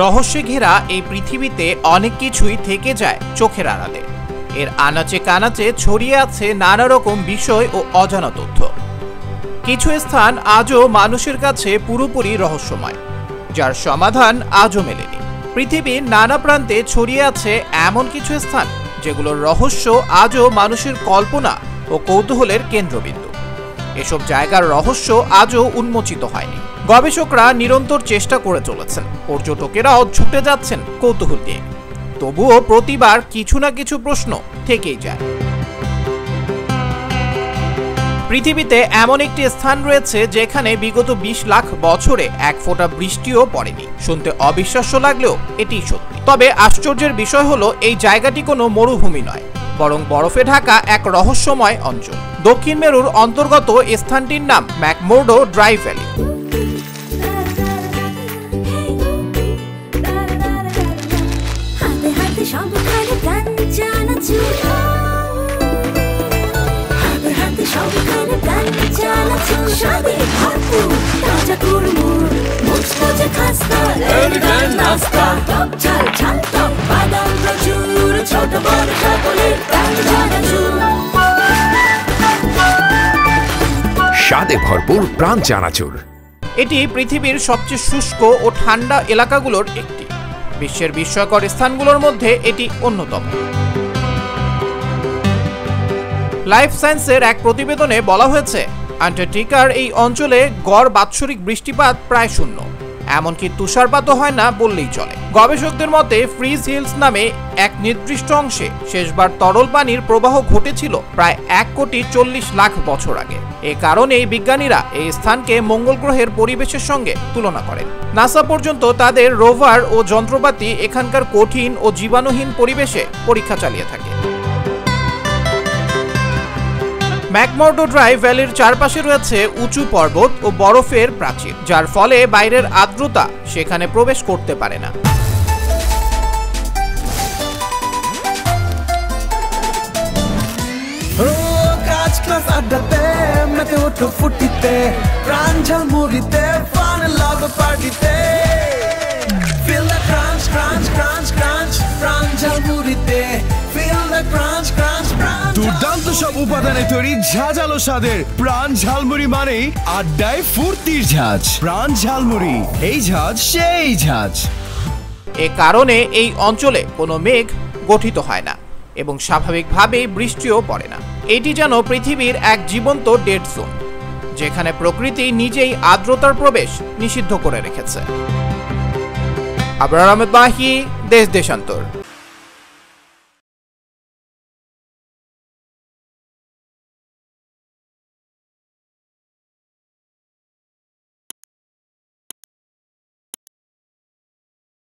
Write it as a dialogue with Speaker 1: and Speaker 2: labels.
Speaker 1: রহস্যে ঘেরা এই পৃথিবীতে অনেক কিছুই থেকে যায় চোখের আড়ালে। এর আনাচে কানাচে ছড়িয়ে আছে নানা রকম বিষয় ও অজানা তথ্য। কিছু স্থান আজও মানুষের কাছে পুরোপুরি রহস্যময়, যার সমাধান আজও মেলেনি। পৃথিবীর নানা প্রান্তে ছড়িয়ে আছে এমন কিছু স্থান যেগুলোর রহস্য আজও মানুষের কল্পনা ও কৌতূহলের কেন্দ্রবিন্দু। এসব জায়গার রহস্য আজও উন্মোচিত হয়নি। গবেষকরা নিরন্তর চেষ্টা করে চলেছেন, পর্যটকেরাও ছুটে যাচ্ছেন কৌতূহল নিয়ে। তবুও প্রতিবার কিছু না কিছু প্রশ্ন থেকেই যায়। পৃথিবীতে এমন একটি স্থান রয়েছে যেখানে বিগত 20 লাখ বছরে এক ফোঁটা বৃষ্টিও পড়েনি। শুনতে অবিশ্বাস্য লাগলেও এটি সত্যি। তবে আশ্চর্যের বিষয় হলো এই জায়গাটি কোনো মরুভূমি নয়, বরং বরফে ঢাকা এক রহস্যময় অঞ্চল। দক্ষিণ মেরুর অন্তর্গত স্থানটির নাম ম্যাকমোর্ডো ড্রাই ভ্যালি।
Speaker 2: স্বাদে ভরপুর প্রাণ চানাচুর।
Speaker 1: এটি পৃথিবীর সবচেয়ে শুষ্ক ও ঠান্ডা এলাকাগুলোর একটি। বিশ্বের বিস্ময়কর স্থানগুলোর মধ্যে এটি অন্যতম। লাইফ সায়েন্সের এক প্রতিবেদনে বলা হয়েছে, আন্টার্কটিকার এই অঞ্চলে গড় বাৎসরিক বৃষ্টিপাত প্রায় শূন্য, এমনকি তুষারপাতও হয় না বললেই চলে। গবেষকদের মতে ফ্রিজ হিলস নামে এক নির্দিষ্ট অংশে শেষবার তরল পানির প্রবাহ ঘটেছিল প্রায় 1,40,00,000 বছর আগে। এ কারণেই বিজ্ঞানীরা এই স্থানকে মঙ্গল গ্রহের পরিবেশের সঙ্গে তুলনা করেন। নাসা পর্যন্ত তাদের রোভার ও যন্ত্রপাতি এখানকার কঠিন ও জীবাণুহীন পরিবেশে পরীক্ষা চালিয়ে থাকে। ম্যাকমোর্ডো ড্রাই ভ্যালির চারপাশে রয়েছে উঁচু পর্বত ও বরফের প্রাচীর, যার ফলে বাইরের আর্দ্রতা সেখানে প্রবেশ করতে পারে না।
Speaker 3: দুর্দান্ত সব উপাদানে তৈরি ঝাঁঝালো স্বাদের প্রাণ ঝালমুড়ি মানেই আড্ডায় ফুর্তির ঝাঁজ। প্রাণ ঝালমুড়ি, এই ঝাঁজ সেই ঝাঁজ।
Speaker 1: এ কারণে এই অঞ্চলে কোনো মেঘ গঠিত হয় না এবং স্বাভাবিকভাবেই বৃষ্টিও পড়ে না। এটি যেন পৃথিবীর এক জীবন্ত ডেড জোন, যেখানে প্রকৃতি নিজেই আর্দ্রতার প্রবেশ নিষিদ্ধ করে রেখেছে। আবরার আহমেদ মাহি, দেশ দেশান্তর।